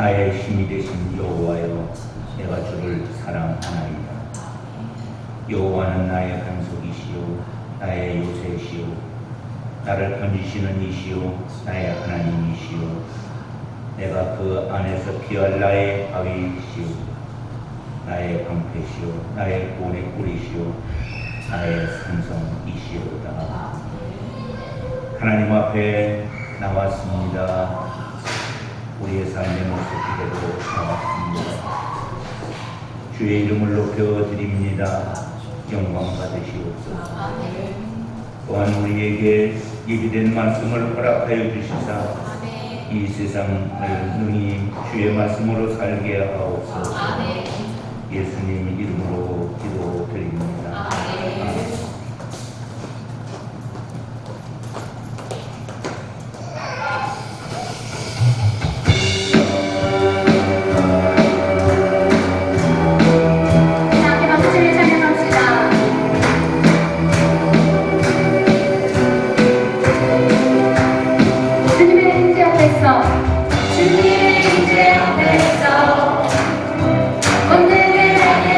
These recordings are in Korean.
나의 힘이 되신 여호와여, 내가 주를 사랑하나이다. 여호와는 나의 반석이시요 나의 요새시요 나를 건지시는 이시요 나의 하나님이시요 내가 그 안에서 피할 나의 바위시요 나의 방패시요 나의 구원의 꿀이시요 나의 산성이시로다. 하나님 앞에 나왔습니다. 우리의 삶의 모습 그대로 나왔습니다. 주의 이름을 높여드립니다. 영광 받으시옵소서. 또한 우리에게 예비된 말씀을 허락하여 주시사 이 세상을 능히 주의 말씀으로 살게 하옵소서. 예수님 이름으로 기도드립니다. 아멘. 주님의 임재 앞에서 권능을 하게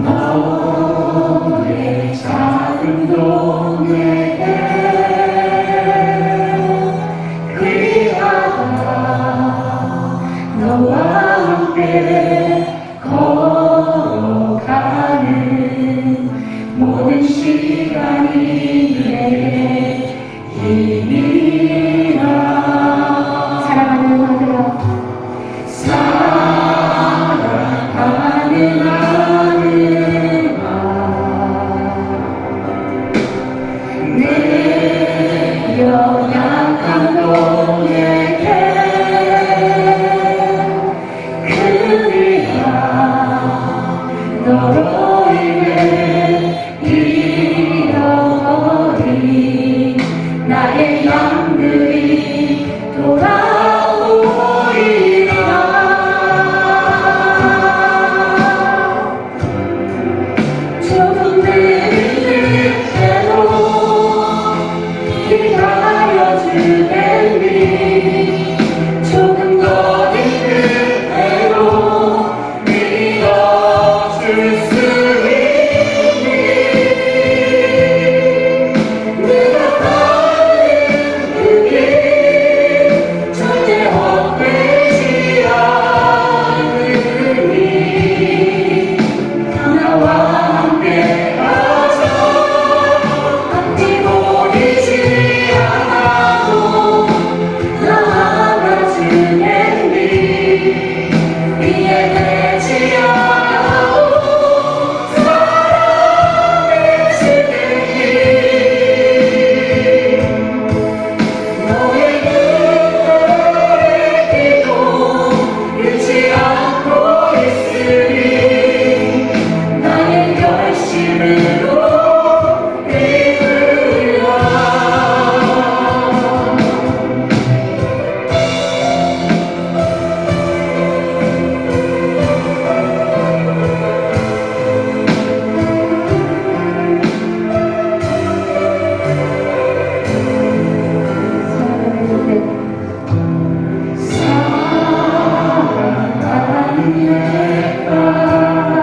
너의 작은 동네에 그리하다 너와 함께 걸어가는 모든 시간이 내게 힘이라. 사랑하는 아들아, 사랑하는 아들아, 내 연약한 동에게 그리야 너로 인해 잃어버린 나의 양들이 돌아오리라. 조금 느릴 때도 기다려 주겠니. 조금 더 늦을 때도 믿어줄 수 있니. 내가 가는 그 길 절대 헛되지 않으니 나와 함께 가자. 앞뒤 보이지 않아도 나 안아주겠니. 이해되지 않아도 사랑해주겠니. 너의 눈물의 기도 잃지 않고 있으니 나의 열심으로 이끌라. 사랑하는 내 딸아,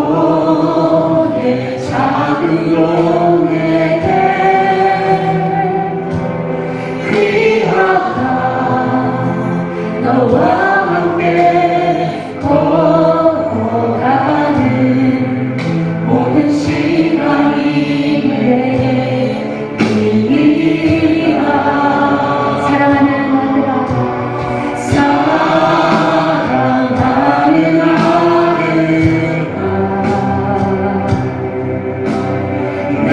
너의 작은 동에게 귀하다 너와 함께 걸어가는 모든 시간이 내게 힘이라. 사랑하는 아들아, 사랑하는 아들아, 내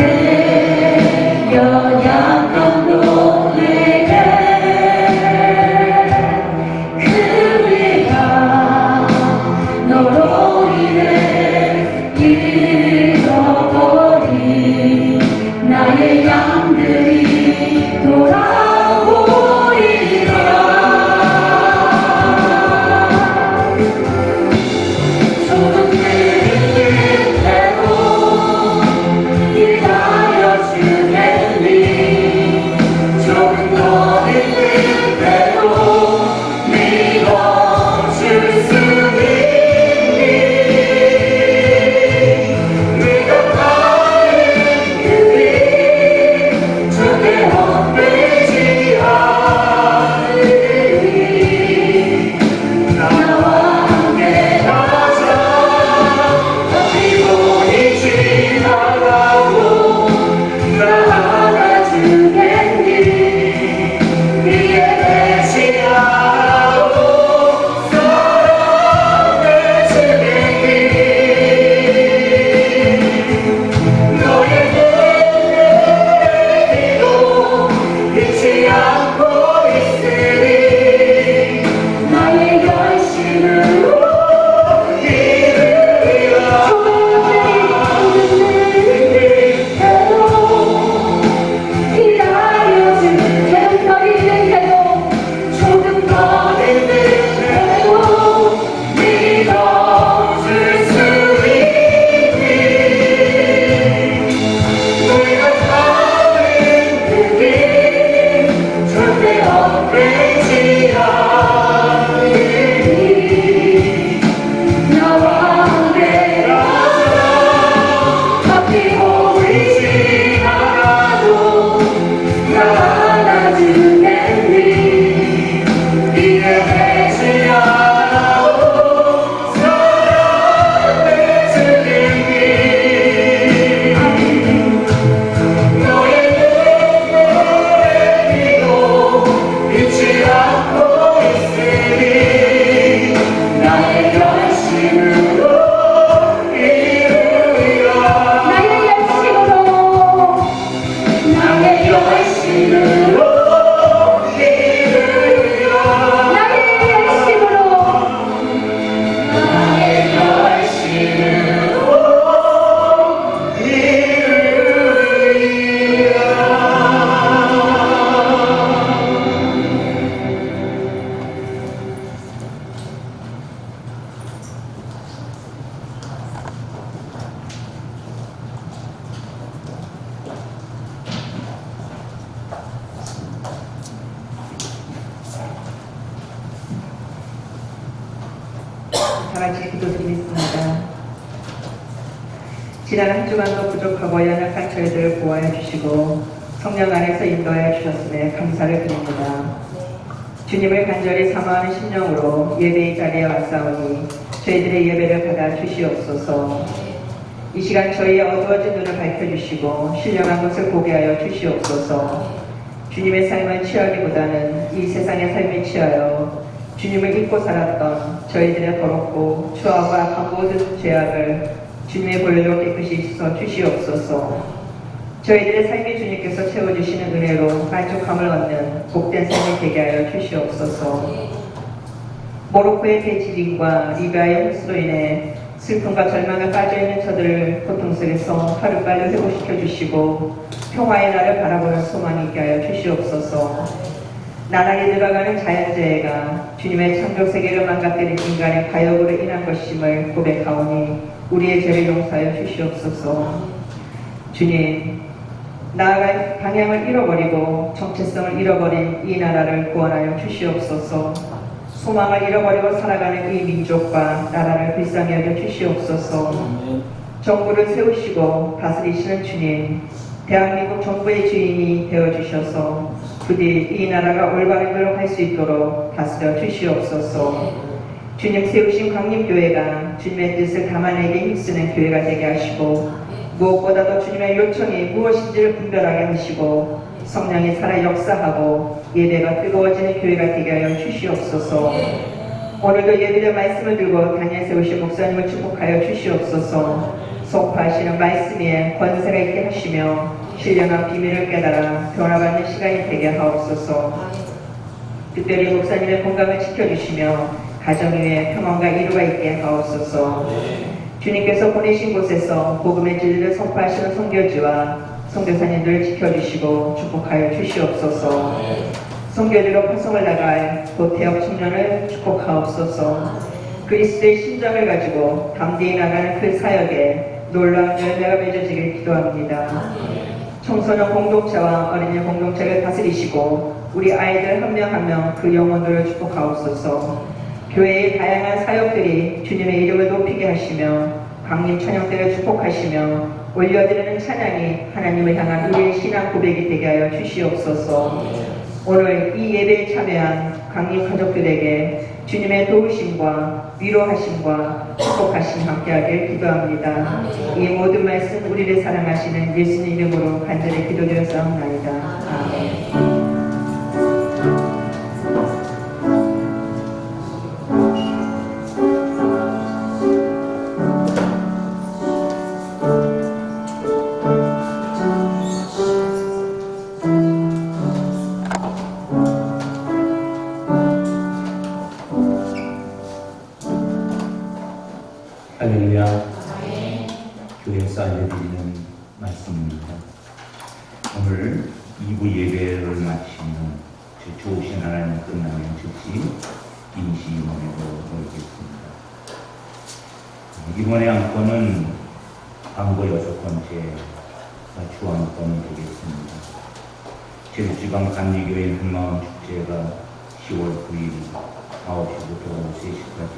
다 같이 기도드리겠습니다. 지난 한 주간도 부족하고 연약한 저희들을 보호하여 주시고 성령 안에서 인도하여 주셨음에 감사를 드립니다. 주님을 간절히 사모하는 심령으로 예배의 자리에 왔사오니 저희들의 예배를 받아 주시옵소서. 이 시간 저희의 어두워진 눈을 밝혀주시고 신령한 것을 보게 하여 주시옵소서. 주님의 삶을 취하기보다는 이 세상의 삶에 취하여 주님을 잊고 살았던 저희들의 더럽고 추하고 악한 모든 죄악을 주님의 보혈로 깨끗이 씻어 주시옵소서. 저희들의 삶이 주님께서 채워주시는 은혜로 만족함을 얻는 복된 삶이 되게 하여 주시옵소서. 모로코의 대지진과 리비아의 홍수로 인해 슬픔과 절망에 빠져있는 저들을 고통 속에서 하루빨리 회복시켜 주시고 평화의 날을 바라보는 소망이 있게 하여 주시옵소서. 나날이 들어가는 자연재해가 주님의 창조세계를 망가뜨린 인간의 가역으로 인한 것임을 고백하오니 우리의 죄를 용서하여 주시옵소서. 주님, 나아갈 방향을 잃어버리고 정체성을 잃어버린 이 나라를 구원하여 주시옵소서. 소망을 잃어버리고 살아가는 이 민족과 나라를 불쌍히 여겨 주시옵소서. 정부를 세우시고 다스리시는 주님, 대한민국 정부의 주인이 되어주셔서 부디 이 나라가 올바른 길로 갈 수 있도록 다스려 주시옵소서. 주님 세우신 광림교회가 주님의 뜻을 담아내게 힘쓰는 교회가 되게 하시고 무엇보다도 주님의 요청이 무엇인지를 분별하게 하시고 성령이 살아 역사하고 예배가 뜨거워지는 교회가 되게 하여 주시옵소서. 오늘도 예배의 말씀을 들고 다니엘 세우신 목사님을 축복하여 주시옵소서. 선포하시는 말씀 위에 권세가 있게 하시며 신령한 비밀을 깨달아 변화받는 시간이 되게 하옵소서. 특별히 목사님의 건강을 지켜주시며 가정 위에 평안과 이루가 있게 하옵소서. 주님께서 보내신 곳에서 복음의 진리를 선포하시는 선교지와 선교사님들을 지켜주시고 축복하여 주시옵소서. 선교지로 파송을 나갈 도태역 청년을 축복하옵소서. 그리스도의 심장을 가지고 담대히 나가는 그 사역에 놀라운 열매가 맺어지길 기도합니다. 청소년 공동체와 어린이 공동체를 다스리시고 우리 아이들 한 명 한 명 그 영혼들을 축복하옵소서. 교회의 다양한 사역들이 주님의 이름을 높이게 하시며 강림 찬양대를 축복하시며 올려드리는 찬양이 하나님을 향한 우리의 신앙 고백이 되게 하여 주시옵소서. 오늘 이 예배에 참여한 강림 가족들에게 주님의 도우심과 위로하심과 축복하심 함께하길 기도합니다. 이 모든 말씀 우리를 사랑하시는 예수님 이름으로 간절히 기도드렸사옵나이다. 아멘. 할렐루야. 교회에서 알려드리는 말씀입니다. 오늘 2부 예배를 마치는 좋으신 하나님 끝나면 즉시 임시임원으로 모이겠습니다. 이번의 안건은 광고 6번째가 주안건이 되겠습니다. 제주지방 감리교회 한마음 축제가 10월 9일 9시부터 오후 3시까지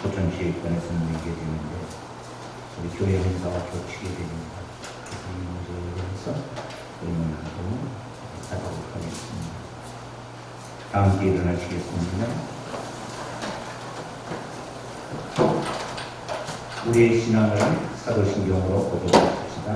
포천체육관에서 모이게 되는데 우리 교회 행사가 겹치게 됩니다. 그래서 이 문제에 대해서 의논하고 하도록 하겠습니다. 다 함께 일어나시겠습니다. 우리의 신앙을 사도신경으로 고백합시다.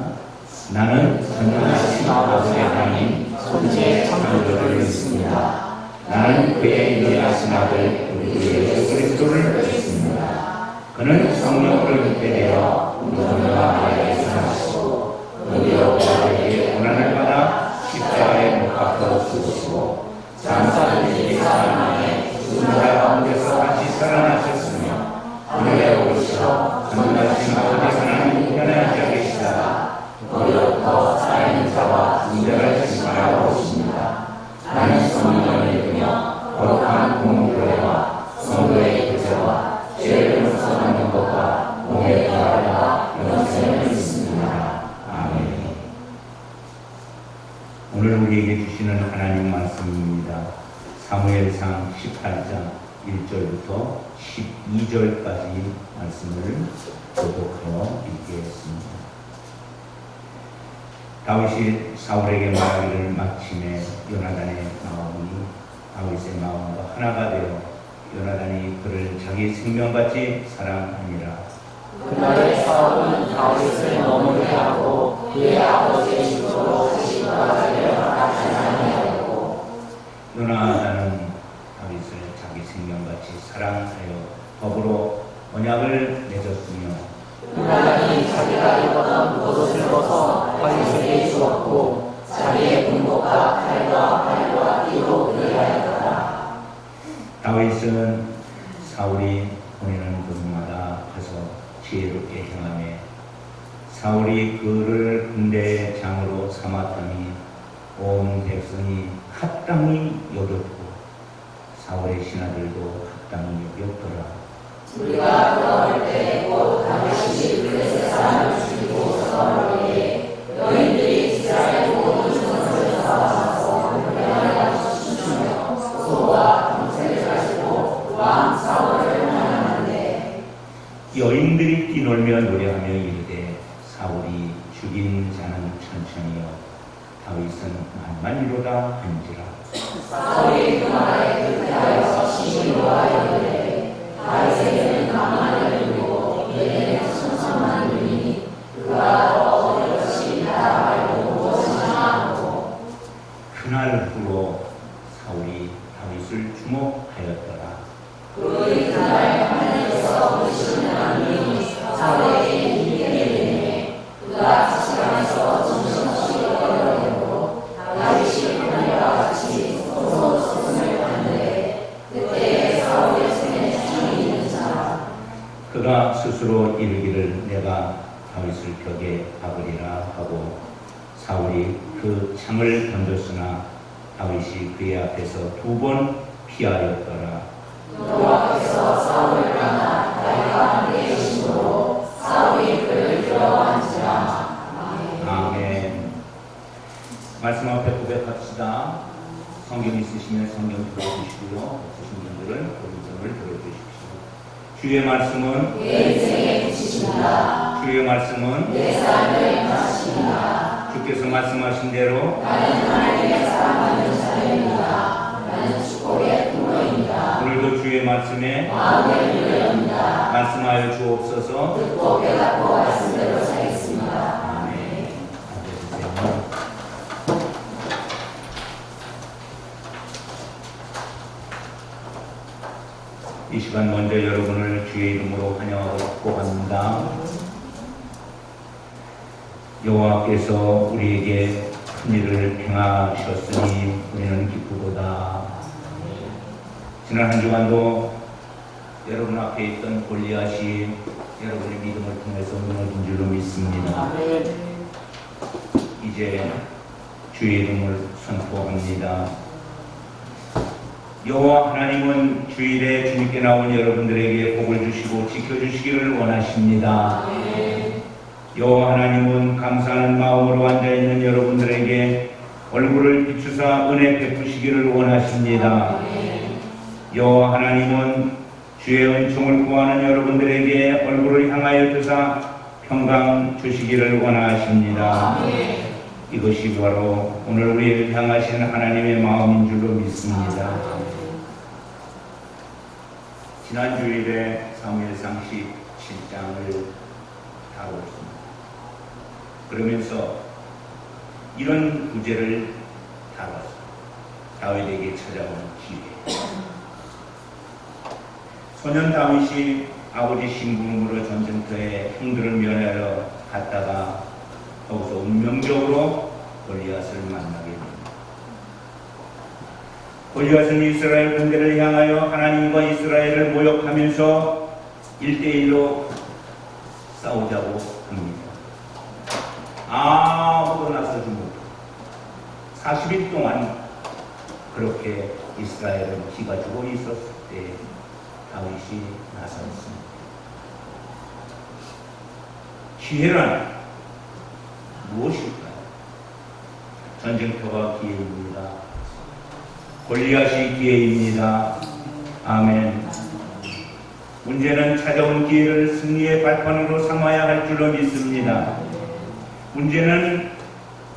나는 전능하신 아버지의 하나님 천지의 창조주를 믿습니다. 나는 그의 유일하신 아들 우리 예수 그리스도를 믿습니다. 그는 성령으로 잉태되어 은혜와 마리아에서 나시고 우리와 우리에게 고난을 받아 십자가에 못 박혀 죽으시고 장사들이 사흘 만에 죽은 자 가운데서 다시 살아나셨으며 하늘에 오르시어 전능하신 아버지 하나님 우편에 앉아 계시다가 거기로부터 살아있는 자와 인자를 심판하러 오십니다. 나는 성령을 믿으며 거룩한 공교회와 성도의 교제와 죄를 용서하는 것과 몸의 부활과 영생을 믿습니다. 아멘. 오늘 우리에게 주시는 하나님 말씀입니다. 사무엘상 18장 1절부터 12절까지 말씀을 교독하여 읽겠습니다. 다윗이 사울에게 말하기를 마침에 요나단의 마음이 다윗의 마음과 하나가 되어 요나단이 그를 자기 생명같이 사랑하니라. 그날에 사울은 다윗을 머무르게 하고 그의 아버지의 집으로 시바를 나가지 아니하였고 요나단은 다윗을 자기 생명같이 사랑하여 더불어 언약을 맺었으며 요나단이 자기가 입었던 겉옷을 벗어 다윗에게 주었고 자기의 군복과 칼과 띠로 의하였더라. 다윗은 사울이 보내는 곳마다 가서 지혜롭게 행하며 사울이 그를 군대의 장으로 삼았더니 온 백성이 합당히 여겼고 사울의 신하들도 합당히 여겼더라. 우리가 돌아올 때 곧 다윗이 블레셋 사람을 죽이고 사울에게 여인들이 이스라엘 모든 전선에서 와서 명령을 주시며 소와 동생을 가지고 왕 사울을 만나는데 여인들이 뛰놀며 노래하며 이르되 사울이 죽인 자는 천천히요 다윗은 만만이로다 한지라. 사울이 그 말에 불쾌하여 심히 노하여이르되 다윗에게는 가만을 이루고 이에게는 천천만 이르니 그가 더 어려시 나아가고 무엇이나 하고. 그날 후로 사울이 다윗을 주목하였더라. 그의 그날 하늘에서 부르시는 하나님이 사울에게 이르게 되매 그가 지시방에서 정신없이 걸어내고 다윗이 하늘과 같이 서로 소송을 하는데 그때 사울의 손에 창이 있는 자 그가 스스로 이르기를 내가 다윗을 벽에 박으리라 하고 사울이 그 창을 던졌으나 다윗이 그의 앞에서 2번 피하였더라. 여호와께서 사울을 떠나 다윗과 함께 계심으로 사울이 그를 두려워한지라. 아멘. 말씀 앞에 고백합시다. 성경 있으시면 성경 들어주시고요. 없으신 분들은 오른손을 들어주십시오. 주의 말씀은 내 인생의 빛이십니다. 주의 말씀은 내 삶을 인하십니다. 주께서 말씀하신 대로 나는 하나님의 사랑하는 자녀입니다. 나는 축복의 통로입니다. 오늘도 주의 말씀에 마음을 열립니다. 말씀하여 주옵소서. 듣고 깨닫고 말씀대로 살겠습니다. 아멘. 앉아주세요. 이 시간 먼저 여러분을 주의 이름으로 환영하고 축복합니다. 여호와께서 우리에게 큰 일을 행하셨으니 우리는 기쁘도다. 지난 한 주간도 여러분 앞에 있던 골리앗이 여러분의 믿음을 통해서 무너진 줄로 믿습니다. 이제 주의 이름을 선포합니다. 여호와 하나님은 주일에 주님께 나온 여러분들에게 복을 주시고 지켜주시기를 원하십니다. 여호와 하나님은 감사하는 마음으로 앉아있는 여러분들에게 얼굴을 비추사 은혜 베푸시기를 원하십니다. 여호와 하나님은 주의 은총을 구하는 여러분들에게 얼굴을 향하여 드사 평강 주시기를 원하십니다. 이것이 바로 오늘 우리를 향하신 하나님의 마음인 줄로 믿습니다. 지난 주일에 사무엘상 17장을 다루었습니다. 그러면서 이런 구제를 다뤘습니다. 다윗에게 찾아온 기회. 소년 다윗이 아버지 심부름으로 전쟁터에 형들을 면하여 갔다가 거기서 운명적으로 골리앗을 만나게 됩니다. 골리앗은 이스라엘 군대를 향하여 하나님과 이스라엘을 모욕하면서 1대1로 싸우자고 합니다. 아무도 나서지 못하고 40일 동안 그렇게 이스라엘은 기가 죽어 있었을 때 다윗이 나섰습니다. 기회란 무엇일까요? 전쟁터가 기회입니다. 골리앗이 기회입니다. 아멘. 문제는 찾아온 기회를 승리의 발판으로 삼아야 할 줄로 믿습니다. 문제는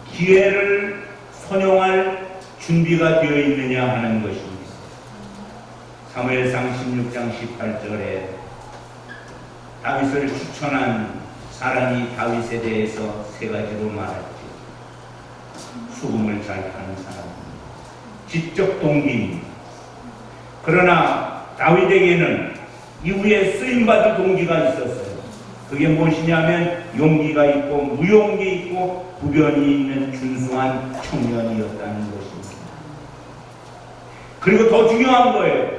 기회를 선용할 준비가 되어 있느냐 하는 것입니다. 사무엘상 16장 18절에 다윗을 추천한 사람이 다윗에 대해서 세 가지로 말했죠. 수금을 잘 타는 사람, 지적 동기입니다. 그러나 다윗에게는 이후에 쓰임받을 동기가 있었어요. 그게 무엇이냐면 용기가 있고 무용기 있고 구변이 있는 준수한 청년이었다는 것입니다. 그리고 더 중요한 거예요.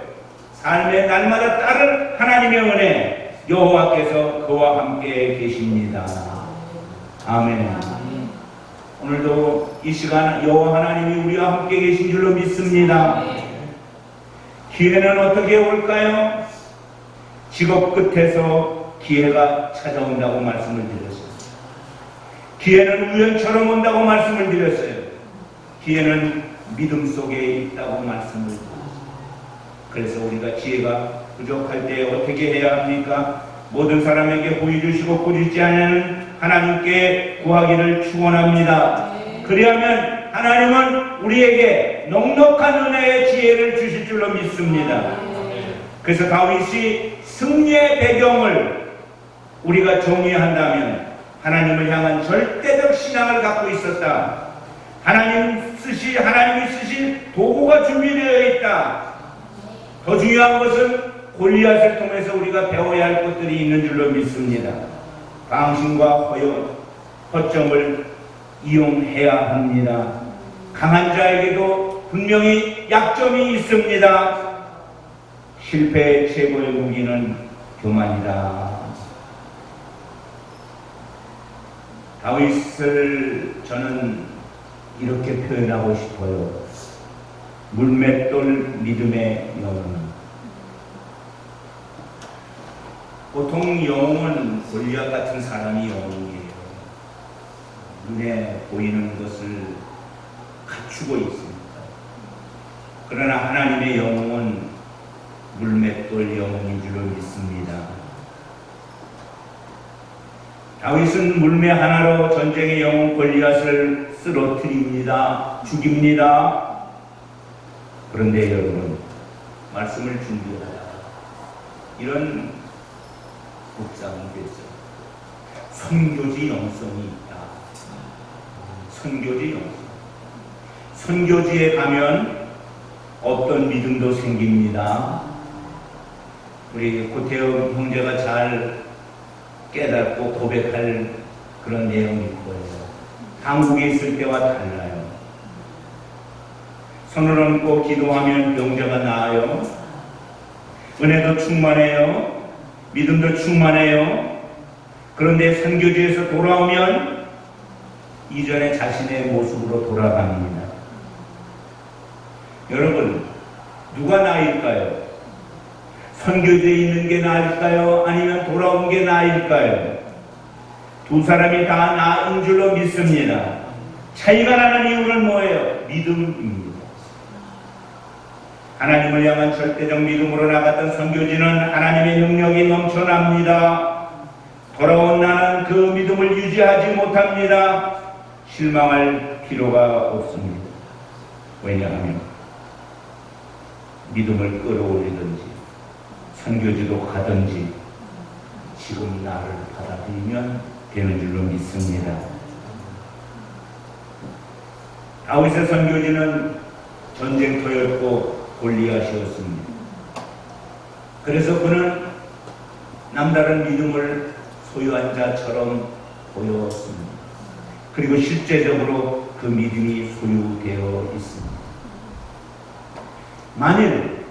삶의 날마다 따른 하나님의 은혜, 여호와께서 그와 함께 계십니다. 아멘. 오늘도 이 시간 여호와 하나님이 우리와 함께 계신 줄로 믿습니다. 기회는 어떻게 올까요? 직업 끝에서 기회가 찾아온다고 말씀을 드렸어요. 기회는 우연처럼 온다고 말씀을 드렸어요. 기회는 믿음 속에 있다고 말씀을 드렸어요. 그래서 우리가 지혜가 부족할 때 어떻게 해야 합니까? 모든 사람에게 보여주시고 꾸짖지 않는 하나님께 구하기를 축원합니다. 그리하면 하나님은 우리에게 넉넉한 은혜의 지혜를 주실 줄로 믿습니다. 그래서 다윗이 승리의 배경을 우리가 정의한다면 하나님을 향한 절대적 신앙을 갖고 있었다. 하나님이 쓰실 도구가 준비되어 있다. 더 중요한 것은 골리앗을 통해서 우리가 배워야 할 것들이 있는 줄로 믿습니다. 방심과 허점을 이용해야 합니다. 강한 자에게도 분명히 약점이 있습니다. 실패의 최고의 무기는 교만이다. 다윗을 저는 이렇게 표현하고 싶어요. 물맷돌 믿음의 영웅. 보통 영웅은 골리앗 같은 사람이 영웅이에요. 눈에 보이는 것을 갖추고 있습니다. 그러나 하나님의 영웅은 물맷돌 영웅인 줄로 믿습니다. 다윗은 물매 하나로 전쟁의 영웅 골리앗을 쓰러뜨립니다. 죽입니다. 그런데 여러분, 말씀을 준비하다가 이런 묵상이 됐어요. 선교지 영성이 있다. 선교지 영성. 선교지에 가면 어떤 믿음도 생깁니다. 우리 고태영 형제가 잘 깨닫고 고백할 그런 내용일 거예요. 한국에 있을 때와 달라요. 손을 얹고 기도하면 병자가 나아요. 은혜도 충만해요. 믿음도 충만해요. 그런데 선교지에서 돌아오면 이전에 자신의 모습으로 돌아갑니다. 여러분, 누가 나을까요? 선교지에 있는 게 나을까요? 아니면 돌아온 게 나을까요? 두 사람이 다 나은 줄로 믿습니다. 차이가 나는 이유는 뭐예요? 믿음입니다. 하나님을 향한 절대적 믿음으로 나갔던 선교지는 하나님의 능력이 넘쳐납니다. 돌아온 나는 그 믿음을 유지하지 못합니다. 실망할 필요가 없습니다. 왜냐하면 믿음을 끌어올리든지 선교지도 가든지 지금 나를 받아들이면 되는 줄로 믿습니다. 다윗의 선교지는 전쟁터였고 골리앗이었습니다. 그래서 그는 남다른 믿음을 소유한 자처럼 보였습니다. 그리고 실제적으로 그 믿음이 소유되어 있습니다. 만일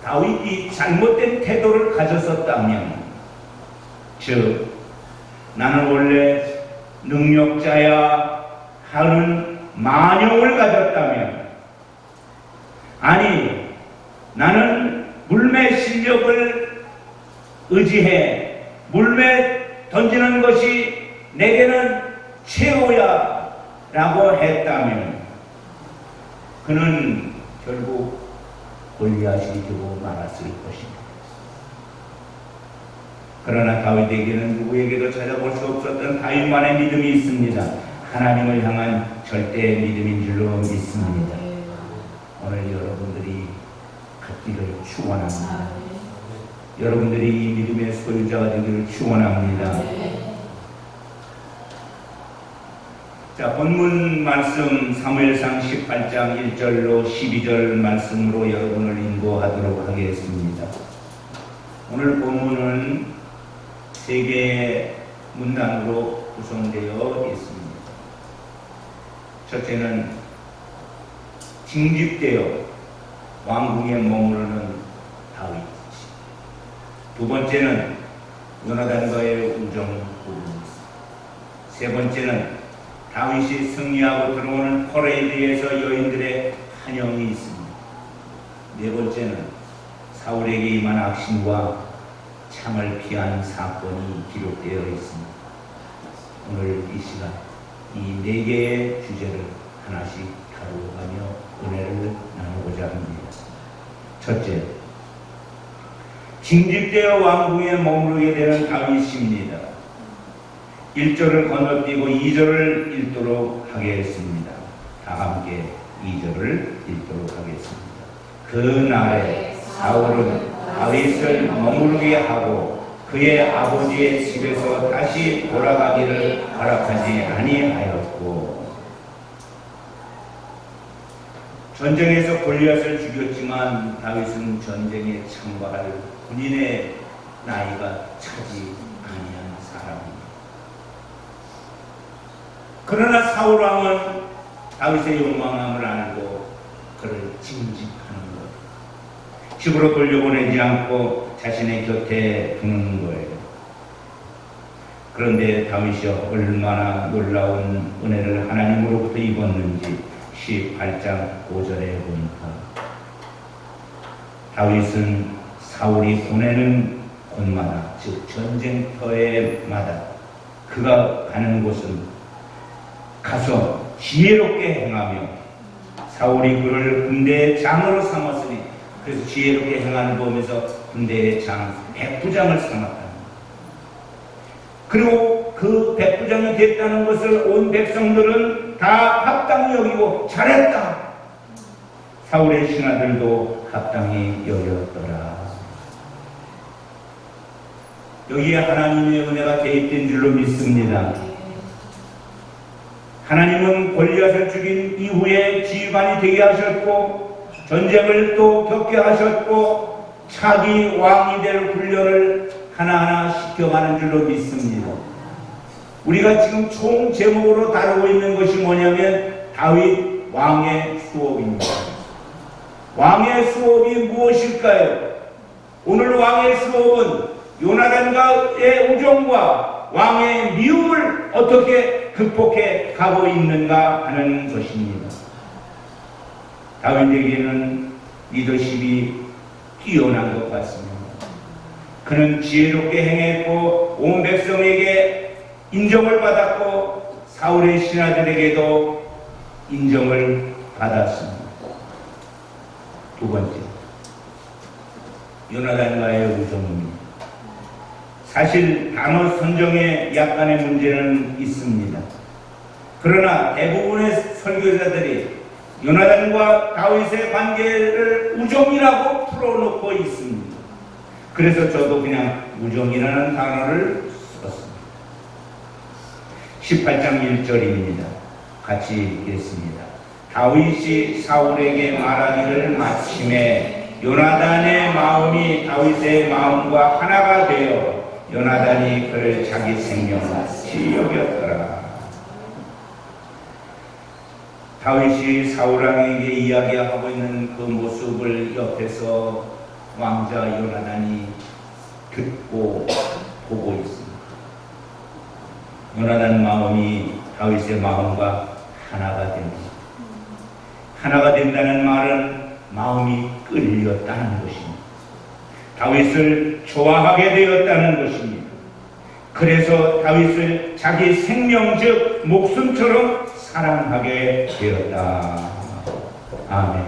다윗이 잘못된 태도를 가졌었다면, 즉 나는 원래 능력자야 하는 만용을 가졌다면, 아니 나는 물매 실력을 의지해 물매 던지는 것이 내게는 최고야 라고 했다면 그는 결국 골리앗이 되고 말았을 것입니다. 그러나 다윗에게는 누구에게도 찾아볼 수 없었던 다윗만의 믿음이 있습니다. 하나님을 향한 절대 믿음인 줄로 믿습니다. 오늘 여러분들이 갖기를 축원합니다. 여러분들이 이 믿음의 소유자가 되기를 축원합니다. 자, 본문 말씀 사무엘상 18장 1절로 12절 말씀으로 여러분을 인도하도록 하겠습니다. 오늘 본문은 3개의 문단으로 구성되어 있습니다. 첫째는 징집되어 왕궁에 머무르는 다윗. 두 번째는 요나단과의 우정 부분입니다. 세 번째는 다윗이 승리하고 들어오는 퍼레이드에서 여인들의 환영이 있습니다. 네 번째는 사울에게 임한 악신과 창을 피한 사건이 기록되어 있습니다. 오늘 이 시간 이 4개의 주제를 하나씩 다루어가며 은혜를 나누고자 합니다. 첫째, 징집되어 왕궁에 머무르게 되는 다윗입니다. 1절을 건너뛰고 2절을 읽도록 하겠습니다. 다 함께 2절을 읽도록 하겠습니다. 그 날에 사울은 다윗을 머무르게 하고 그의 아버지의 집에서 다시 돌아가기를 허락하지 아니하였고, 전쟁에서 골리앗을 죽였지만 다윗은 전쟁에 참가할 군인의 나이가 차지 아니한 사람입니다. 그러나 사울 왕은 다윗의 용망함을 알고 그를 징집하는 것, 집으로 돌려보내지 않고 자신의 곁에 두는 거예요. 그런데 다윗이 얼마나 놀라운 은혜를 하나님으로부터 입었는지 18장 5절에 보니까 다윗은 사울이 보내는 곳마다, 즉 전쟁터에마다 그가 가는 곳은 가서 지혜롭게 행하며, 사울이 그를 군대의 장으로 삼았으니, 그래서 지혜롭게 행하는 거 보면서 군대의 장, 백부장을 삼았다. 그리고 그 백부장이 됐다는 것을 온 백성들은 다 합당히 여기고 잘했다. 사울의 신하들도 합당히 여겼더라. 여기에 하나님의 은혜가 개입된 줄로 믿습니다. 하나님은 골리앗을 죽인 이후에 지휘관이 되게 하셨고, 전쟁을 또 겪게 하셨고, 차기 왕이 될 훈련을 하나하나 시켜가는 줄로 믿습니다. 우리가 지금 총 제목으로 다루고 있는 것이 뭐냐면 다윗 왕의 수업입니다. 왕의 수업이 무엇일까요? 오늘 왕의 수업은 요나단과의 우정과 왕의 미움을 어떻게 극복해 가고 있는가 하는 것입니다. 다윗에게는 리더십이 뛰어난 것 같습니다. 그는 지혜롭게 행했고 온 백성에게 인정을 받았고 사울의 신하들에게도 인정을 받았습니다. 두 번째, 요나단과의 우정입니다. 사실 단어 선정에 약간의 문제는 있습니다. 그러나 대부분의 설교자들이 요나단과 다윗의 관계를 우정이라고 풀어놓고 있습니다. 그래서 저도 그냥 우정이라는 단어를 썼습니다. 18장 1절입니다. 같이 읽겠습니다. 다윗이 사울에게 말하기를 마침에 요나단의 마음이 다윗의 마음과 하나가 되어 요나단이 그를 자기 생명같이 여겼더라. 다윗이 사울왕에게 이야기하고 있는 그 모습을 옆에서 왕자 요나단이 듣고 보고 있습니다. 요나단 마음이 다윗의 마음과 하나가 됩니다. 하나가 된다는 말은 마음이 끌렸다는 것입니다. 다윗을 좋아하게 되었다는 것입니다. 그래서 다윗을 자기 생명 즉 목숨처럼 사랑하게 되었다. 아멘.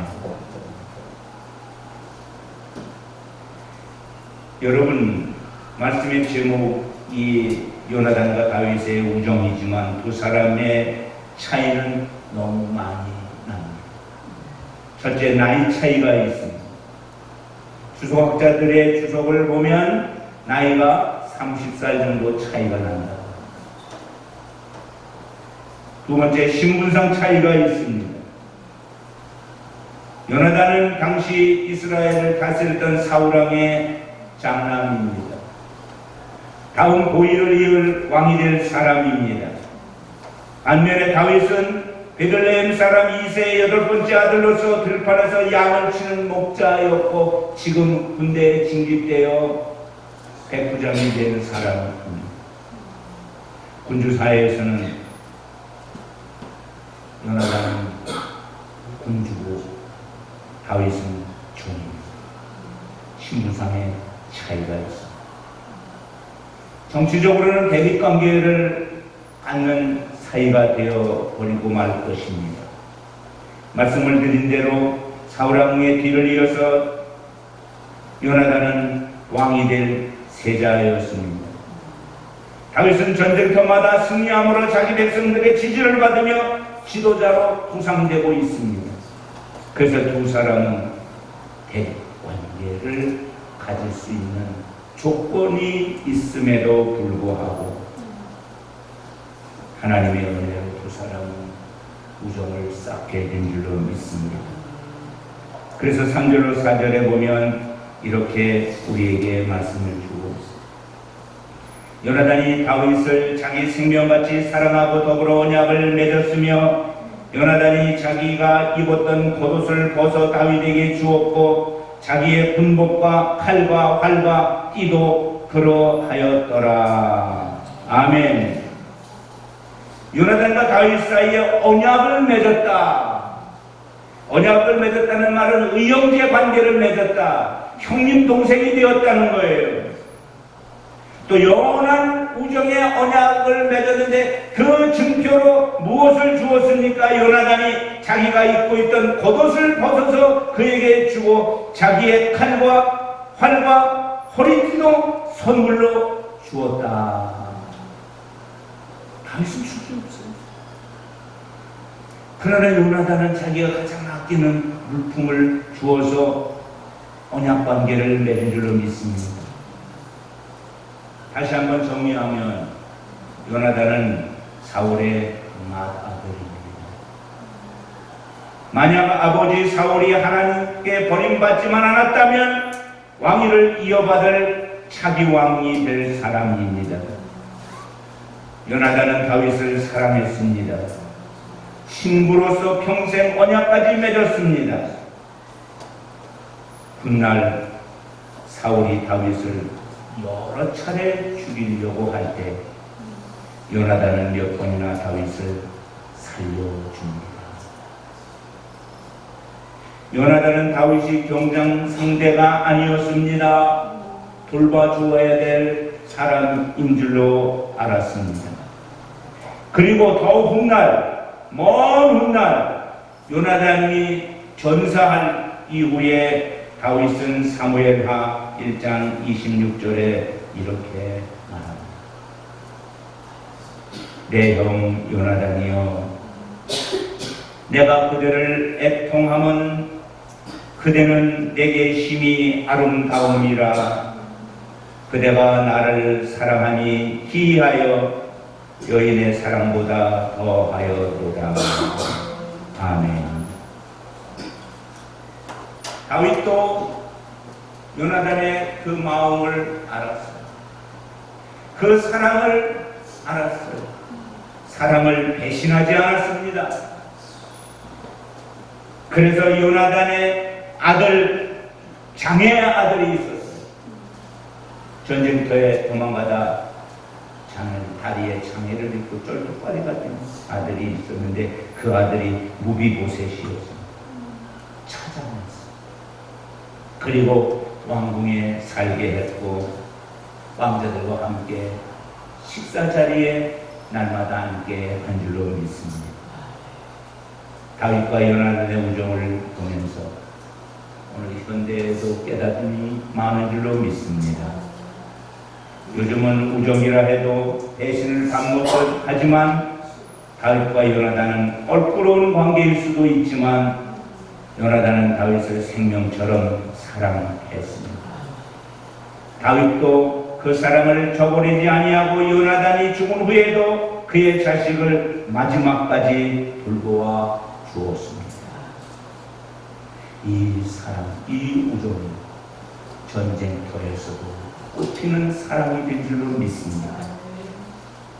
여러분, 말씀의 제목이 요나단과 다윗의 우정이지만 두 사람의 차이는 너무 많이 납니다. 첫째, 나이 차이가 있습니다. 주석학자들의 주석을 보면 나이가 30살 정도 차이가 난다. 두 번째, 신분상 차이가 있습니다. 요나단은 당시 이스라엘을 다스렸던 사울왕의 장남입니다. 다음 고위를 이을 왕이 될 사람입니다. 반면에 다윗은 베들레헴 사람 이새의 8번째 아들로서 들판에서 양을 치는 목자였고 지금 군대에 징집되어 백부장이 된 사람입니다. 군주사회에서는 요나단은 군주고 다윗은 종입니다. 신분상의 차이가 있습니다. 정치적으로는 대립관계를 갖는 사이가 되어버리고 말 것입니다. 말씀을 드린 대로 사울왕의 뒤를 이어서 요나단은 왕이 될 세자였습니다. 다윗은 전쟁터마다 승리함으로 자기 백성들의 지지를 받으며 지도자로 부상되고 있습니다. 그래서 두 사람은 대관계를 가질 수 있는 조건이 있음에도 불구하고 하나님의 은혜로 두 사람은 우정을 쌓게 된 줄로 믿습니다. 그래서 3절로 4절에 보면 이렇게 우리에게 말씀을 주고 있습니다. 요나단이 다윗을 자기 생명같이 사랑하고 더불어 언약을 맺었으며 요나단이 자기가 입었던 겉옷을 벗어 다윗에게 주었고 자기의 군복과 칼과 활과 띠도 그러하였더라. 아멘. 요나단과 다윗 사이에 언약을 맺었다. 언약을 맺었다는 말은 의형제 관계를 맺었다. 형님 동생이 되었다는 거예요. 또 영원한 우정의 언약을 맺었는데 그 증표로 무엇을 주었습니까? 요나단이 자기가 입고 있던 겉옷을 벗어서 그에게 주고 자기의 칼과 활과 허리띠도 선물로 주었다. 다윗은 줄 게 없어요. 그러나 요나단은 자기가 가장 아끼는 물품을 주어서 언약관계를 맺은 줄로 믿습니다. 다시 한번 정리하면 요나단은 사울의 맏아들입니다. 만약 아버지 사울이 하나님께 버림받지만 않았다면 왕위를 이어받을 차기 왕이 될 사람입니다. 요나단은 다윗을 사랑했습니다. 친구로서 평생 언약까지 맺었습니다. 훗날 사울이 다윗을 여러 차례 죽이려고 할 때 요나단은 몇 번이나 다윗을 살려줍니다. 요나단은 다윗이 경쟁 상대가 아니었습니다. 돌봐주어야 될 사람인 줄로 알았습니다. 그리고 더욱 훗날, 먼 훗날 요나단이 전사한 이후에 다윗은 사무엘하 1장 26절에 이렇게 말합니다. 내 형 요나단이여, 내가 그대를 애통함은 그대는 내게 심히 아름다움이라. 그대가 나를 사랑하니 기이하여 여인의 사랑보다 더하여도다. 아멘. 다윗도 요나단의 그 마음을 알았어요. 그 사랑을 알았어요. 사랑을 배신하지 않았습니다. 그래서 요나단의 아들, 장의 아들이 있었어요. 전쟁터에 도망가다 다리에 장애를 입고 쫄뚝거리 같은 아들이 있었는데 그 아들이 무비보셋이었습니다. 찾아왔어요. 그리고 왕궁에 살게 했고 왕자들과 함께 식사 자리에 날마다 함께 한 줄로 믿습니다. 다윗과 요나단의 우정을 보면서 오늘 현대에도 깨닫음이 많은 줄로 믿습니다. 요즘은 우정이라 해도 배신을 반복하지만 다윗과 요나단은 껄끄러운 관계일 수도 있지만 요나단은 다윗을 생명처럼 사랑했습니다. 다윗도 그 사랑을 저버리지 아니하고 요나단이 죽은 후에도 그의 자식을 마지막까지 돌보아 주었습니다. 이 사랑, 이 우정이 전쟁터에서도 꽃피는 사랑이 된 줄로 믿습니다.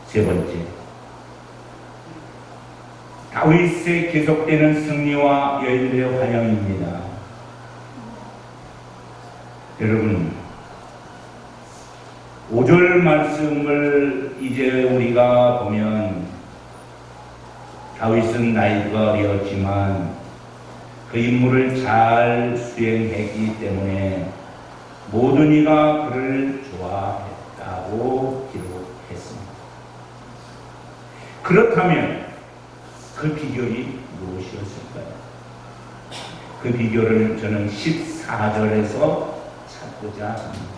세 번째, 다윗의 계속되는 승리와 여인들의 환영입니다. 여러분, 5절 말씀을 이제 우리가 보면 다윗은 나이가 어렸지만 그 임무를 잘 수행했기 때문에 모든 이가 그를 좋아했다고 기록했습니다. 그렇다면 그 비결이 무엇이었을까요? 그 비결을 저는 14절에서 찾고자 합니다.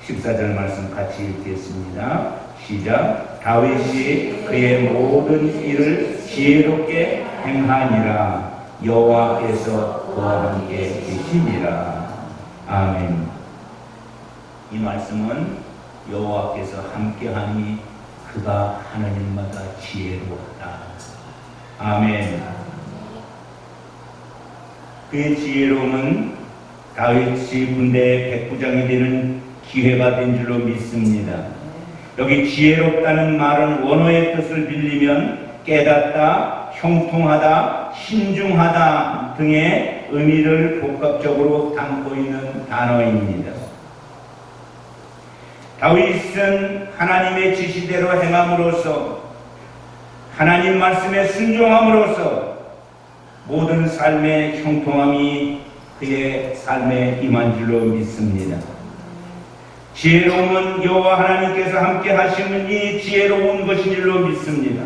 14절 말씀 같이 읽겠습니다. 시작. 다윗이 그의 모든 일을 지혜롭게 행하니라. 여호와께서 그와 함께 계시니라. 아멘. 이 말씀은 여호와께서 함께하니 그가 하는 일마다 지혜로웠다. 아멘. 그의 지혜로움은 다윗이 군대의 백부장이 되는 기회가 된 줄로 믿습니다. 여기 지혜롭다는 말은 원어의 뜻을 빌리면 깨닫다, 형통하다, 신중하다 등의 의미를 복합적으로 담고 있는 단어입니다. 다윗은 하나님의 지시대로 행함으로써 하나님 말씀에 순종함으로써 모든 삶의 형통함이 그의 삶에 임한 줄로 믿습니다. 지혜로움은 여호와 하나님께서 함께 하시니 지혜로운 것인 줄로 믿습니다.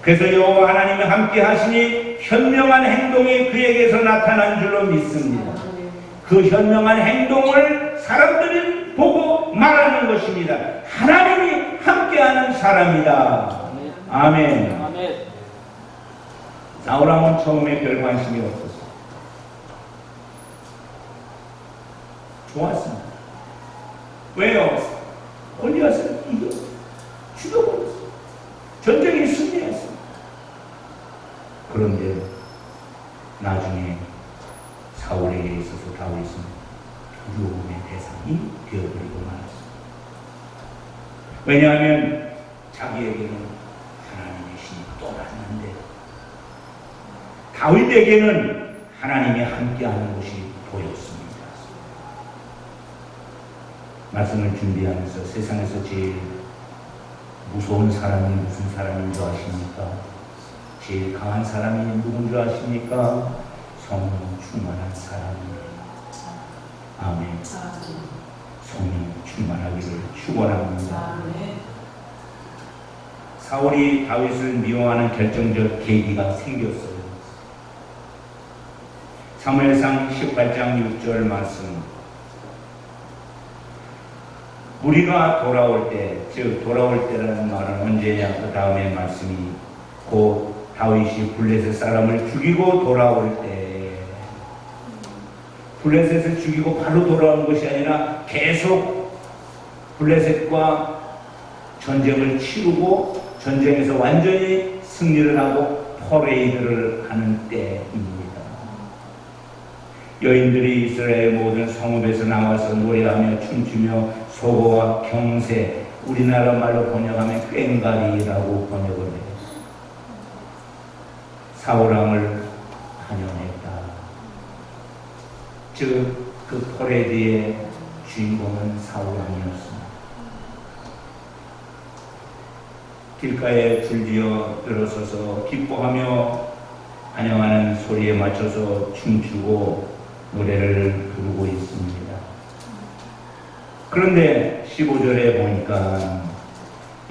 그래서 여호와 하나님이 함께 하시니 현명한 행동이 그에게서 나타난 줄로 믿습니다. 그 현명한 행동을 사람들이 보고 말하는 것입니다. 하나님이 함께하는 사람이다. 아멘. 사울왕은 처음에 별 관심이 없었어요. 좋았습니다. 왜요? 골리앗을 이겼어요. 죽여버렸어요. 전쟁에 승리했어요. 그런데 나중에 사울에게 있어서 다윗은 두려움의 대상이 되어버리고 말았어요. 왜냐하면 자기에게는 하나님의 신이 떠났는데 다윗에게는 하나님이 함께하는 것이 보였습니다. 말씀을 준비하면서 세상에서 제일 무서운 사람이 무슨 사람인 줄 아십니까? 제일 강한 사람이 누군 줄 아십니까? 성령 충만한 사람입니다. 아멘. 성령 충만하기를 축원합니다. 사울이 다윗을 미워하는 결정적 계기가 생겼어요. 사무엘상 18장 6절 말씀. 우리가 돌아올 때, 즉 돌아올 때라는 말은 언제냐? 그 다음에 말씀이 곧 다윗이 블레셋 사람을 죽이고 돌아올 때, 블레셋을 죽이고 바로 돌아온 것이 아니라 계속 블레셋과 전쟁을 치르고 전쟁에서 완전히 승리를 하고 퍼레이드를 하는 때입니다. 여인들이 이스라엘 모든 성읍에서 나와서 노래하며 춤추며 소고와 경세, 우리나라 말로 번역하면 꽹가리라고 번역을 해요. 사울왕을 환영했다. 즉, 그 퍼레이드의 주인공은 사울왕이었습니다. 길가에 줄지어 들어서서 기뻐하며 환영하는 소리에 맞춰서 춤추고 노래를 부르고 있습니다. 그런데 15절에 보니까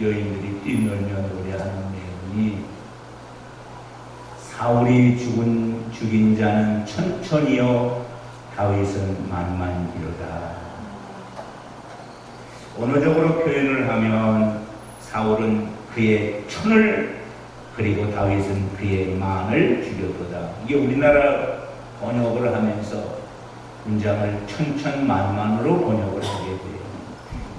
여인들이 뛰놀며 노래하는 내용이 사울이 죽인 자는 천천히요 다윗은 만만이로다. 언어적으로 표현을 하면 사울은 그의 천을 그리고 다윗은 그의 만을 죽였도다. 이게 우리나라 번역을 하면서 문장을 천천만만으로 번역을 하게 돼요.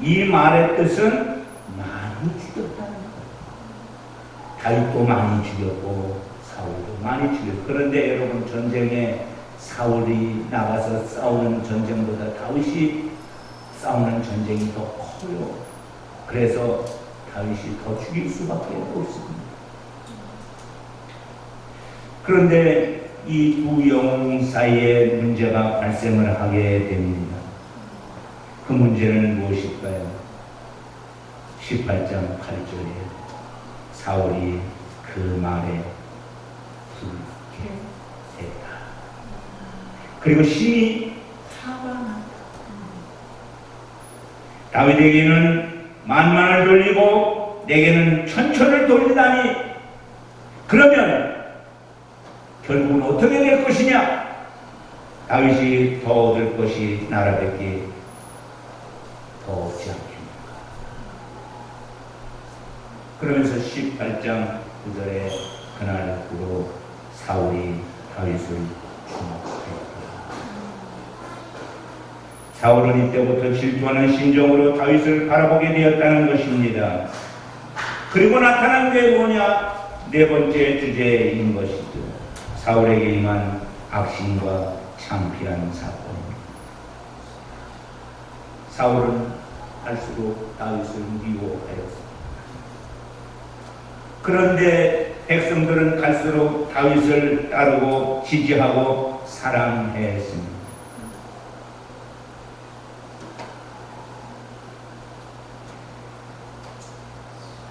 이 말의 뜻은 많이 죽였다는 거예요. 다윗도 많이 죽였고 사울도 많이 죽였고, 그런데 여러분, 전쟁에 사울이 나가서 싸우는 전쟁보다 다윗이 싸우는 전쟁이 더 커요. 그래서 다윗이 더 죽일 수밖에 없습니다. 그런데 이 두 영웅 사이에 문제가 발생을 하게 됩니다. 그 문제는 무엇일까요? 18장 8절에 사울이 그 말에 불쾌했다. 그리고 심히 화가 났다. 다윗에게는 만만을 돌리고 내게는 천천을 돌리다니, 그러면 결국은 어떻게 될 것이냐? 다윗이 더 얻을 것이 나라밖에 더 없지 않겠는가? 그러면서 18장 9절에 그날 후로 사울이 다윗을 주목했다. 사울은 이때부터 질투하는 심정으로 다윗을 바라보게 되었다는 것입니다. 그리고 나타난 게 뭐냐? 네 번째 주제인 것이죠. 사울에게 임한 악신과 창피한 사건입니다. 사울은 할수록 다윗을 미워하였습니다. 그런데 백성들은 갈수록 다윗을 따르고 지지하고 사랑했습니다.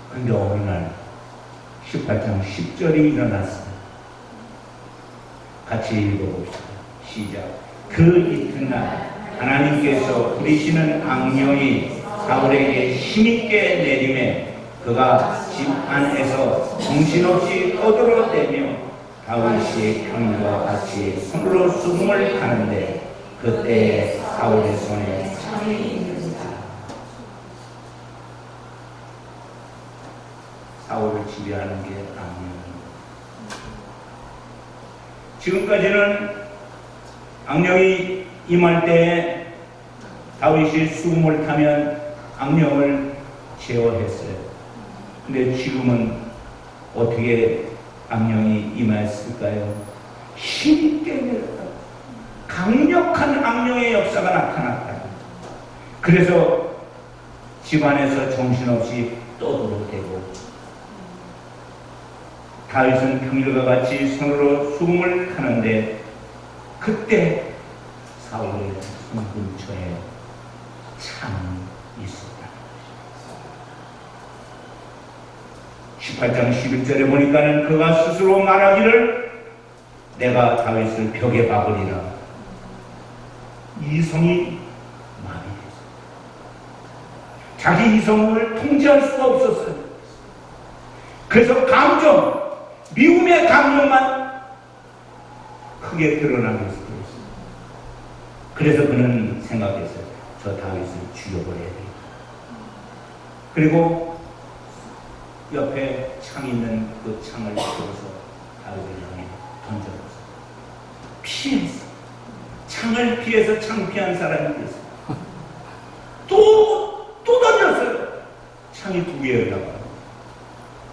그런데 어느 날 18장 10절이 일어났습니다. 같이 읽어봅시다. 시작. 그 이튿날 하나님께서 부리시는 악령이 사울에게 힘있게 내림에 그가 집 안에서 정신없이 떠들어대며 다윗의 형과 같이 손으로 수금을 타는데 그때 사울의 손에 창이 있는다. 사울을 지배하는 게 악령입니다. 지금까지는 악령이 임할 때 다윗이 수금을 타면 악령을 제어했어요. 근데 지금은 어떻게 악령이 임했을까요? 힘있게 내렸다. 강력한 악령의 역사가 나타났다. 그래서 집안에서 정신없이 떠들어대고 다윗은 평일과 같이 손으로 수금을 타는데 그때 사울의 손 근처에 창이 있었다. 18장 11절에 보니까는 그가 스스로 말하기를 내가 다윗을 벽에 박으리라. 이성이 마비됐어요. 자기 이성을 통제할 수가 없었어요. 그래서 감정, 미움의 감정만 크게 드러나게 했어요. 그래서 그는 생각했어요. 저 다윗을 죽여버려야 돼. 그리고 옆에 창 있는 그 창을 들어서 다윗을 향해 던져버렸어요. 피했어. 창을 피해서 창피한 사람이 됐어요. 또 던졌어요. 창이 2개가 나가요.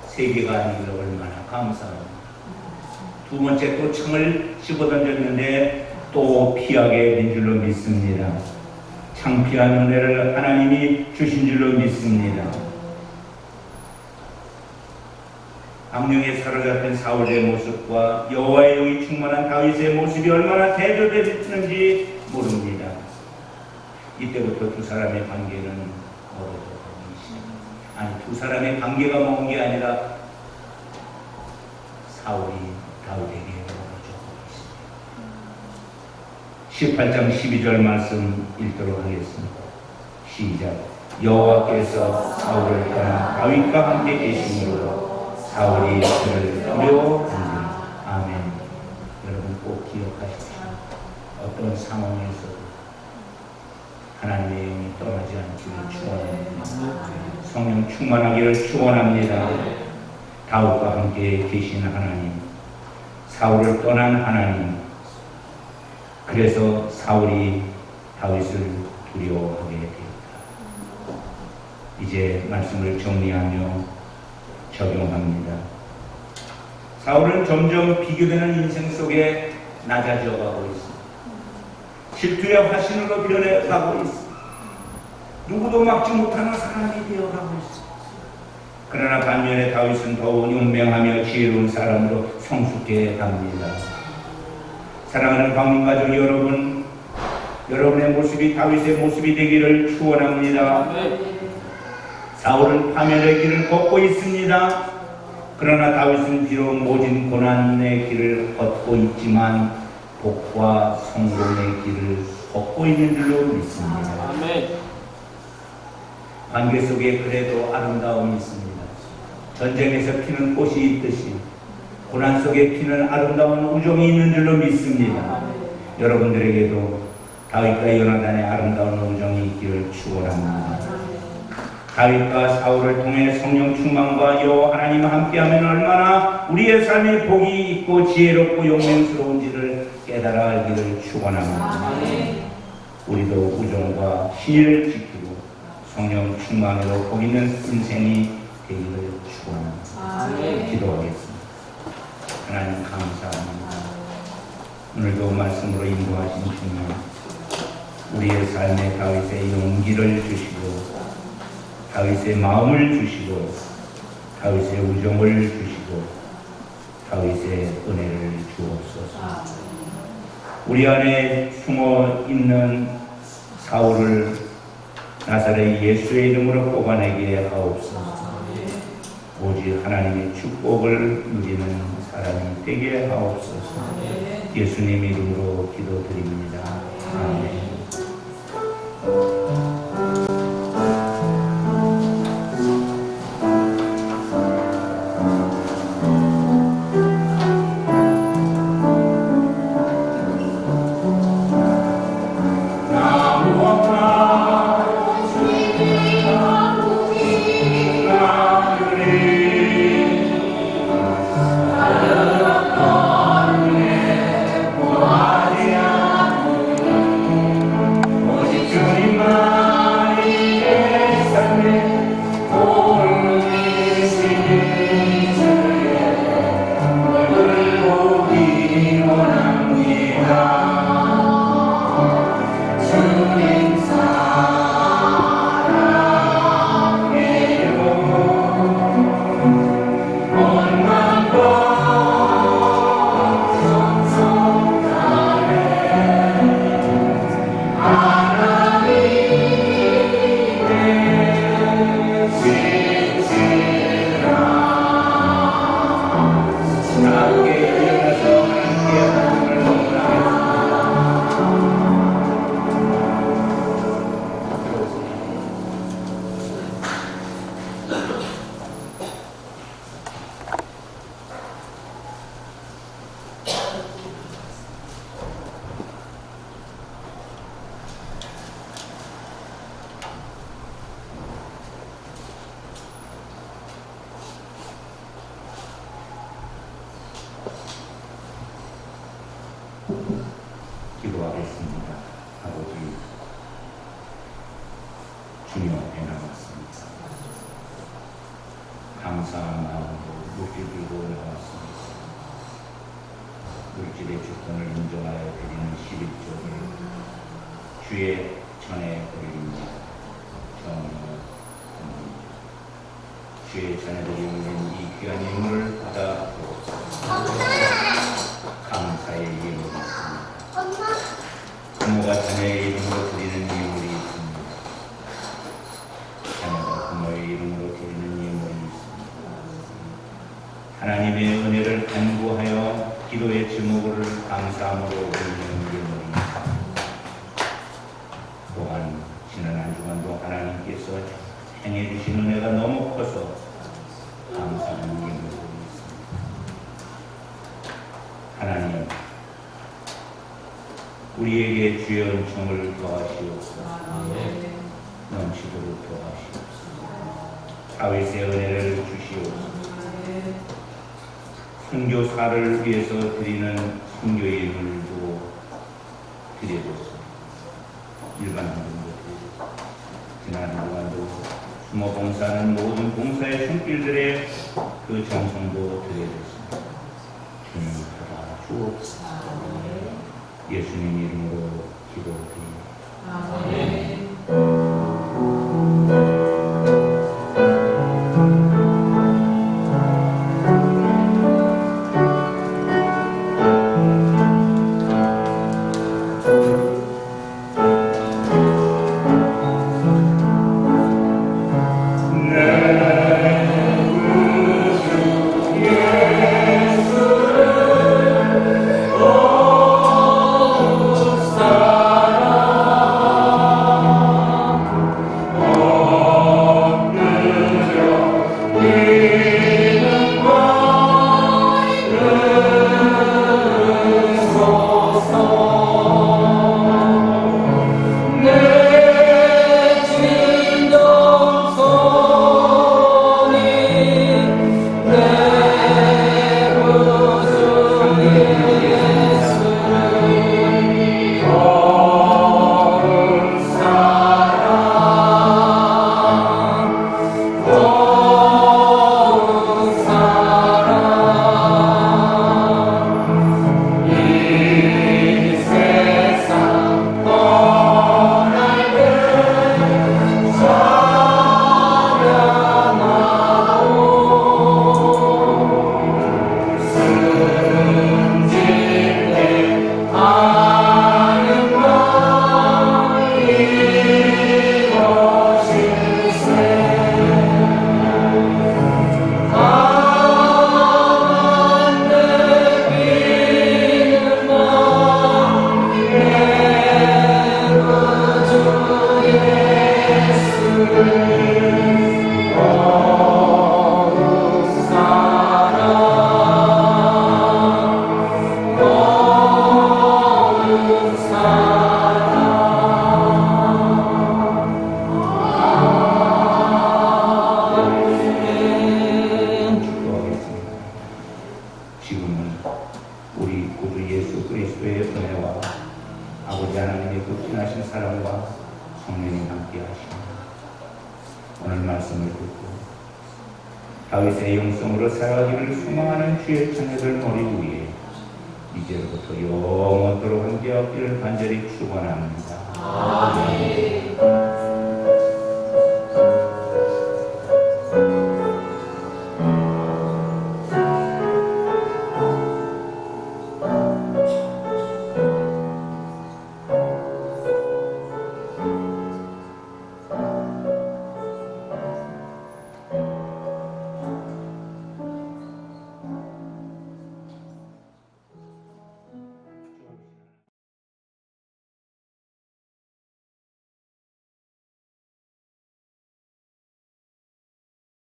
3개가 아니라 얼마나 감사합니다. 두 번째 또 창을 집어던졌는데 또 피하게 된 줄로 믿습니다. 창피한 은혜를 하나님이 주신 줄로 믿습니다. 악령에 사로잡힌 사울의 모습과 여호와의 영이 충만한 다윗의 모습이 얼마나 대조됐는지 모릅니다. 이때부터 두 사람의 관계는 멀어져가기 시작합니다. 아니, 두 사람의 관계가 먼 게 아니라 사울이 다윗에게 멀어져 있습니다. 18장 12절 말씀 읽도록 하겠습니다. 시작. 여호와께서 사울을 떠나 다윗과 함께 계심으로 사울이 그를 두려워한다. 아멘. 여러분 꼭 기억하십시오. 어떤 상황 상황에서 하나님의 영이 떠나지 않기를 축원합니다. 성령 충만하기를 축원합니다. 다윗과 함께 계신 하나님, 사울을 떠난 하나님, 그래서 사울이 다윗을 두려워하게 되었다. 이제 말씀을 정리하며 적용합니다. 사울은 점점 비교되는 인생 속에 낮아져 가고 있습니다. 질투의 화신으로 변해가고 있습니다. 누구도 막지 못하는 사람이 되어가고 있습니다. 그러나 반면에 다윗은 더욱 용맹하며 지혜로운 사람으로 성숙해 갑니다. 사랑하는 광민가족 여러분, 여러분의 모습이 다윗의 모습이 되기를 축원합니다. 사울은 파멸의 길을 걷고 있습니다. 그러나 다윗은 비록 모진 고난의 길을 걷고 있지만 복과 성공의 길을 걷고 있는 줄로 믿습니다. 관계 속에 그래도 아름다움이 있습니다. 전쟁에서 피는 꽃이 있듯이 고난 속에 피는 아름다운 우정이 있는 줄로 믿습니다. 여러분들에게도 다윗과 요나단의 아름다운 우정이 있기를 축원합니다. 다윗과 사울을 통해 성령 충만과 여호와 하나님과 함께하면 얼마나 우리의 삶에 복이 있고 지혜롭고 용맹스러운지를 깨달아 알기를 축원합니다. 우리도 우정과 신의를 지키고 성령 충만으로 복 있는 인생이 되기를 축원합니다. 기도하겠습니다. 하나님 감사합니다. 오늘도 말씀으로 인도하신 주님, 우리의 삶에 다윗의 용기를 주시고 다윗의 마음을 주시고 다윗의 우정을 주시고 다윗의 은혜를 주옵소서. 우리 안에 숨어 있는 사울을 나사렛 예수의 이름으로 뽑아내게 하옵소서. 오직 하나님의 축복을 누리는 사람이 되게 하옵소서. 예수님 이름으로 기도드립니다. 아멘. 기도하겠습니다. 아버지, 주님 앞에 나왔습니다. 감사한 마음으로 물질 들고 나왔습니다. 물질의 주권을 인정하여 드리는 11조를 주의 전에 드립니다. 주의 전에 드리는 이 귀한 예물을 받아 주옵소서. 감사의 예물이 있습니다. 부모가 자녀의 이름으로 드리는 예물이 있습니다. 자녀가 부모의 이름으로 드리는 예물이 있습니다. 하나님의 은혜를 간구하여 기도의 제목을 감사함으로 올리는 예물이 있습니다. 또한 지난 한 주간도 하나님께서 행해 주신 은혜가 너무 커서 감사하는 예물이 있습니다. 하나님, 우리에게 주의 은총을 더하시옵소서. 넘치도록 더하시옵소서. 다윗의 은혜를 주시옵소서. 선교사를 위해서 드리는 선교의 물도 드려줬습니다. 일반 헌금도 드려줬습니다. 지난 주간도 수모 봉사하는 모든 봉사의 손길들의 그 정성도 드려줬습니다. 주님 받아 주옵소서. 예수님 이름으로 기도드립니다. 다윗의 영성으로 살아가기를 소망하는 주의 자녀들 머리 위에 이제로부터 영원토록 함께하기를 간절히 축원합니다. 아멘.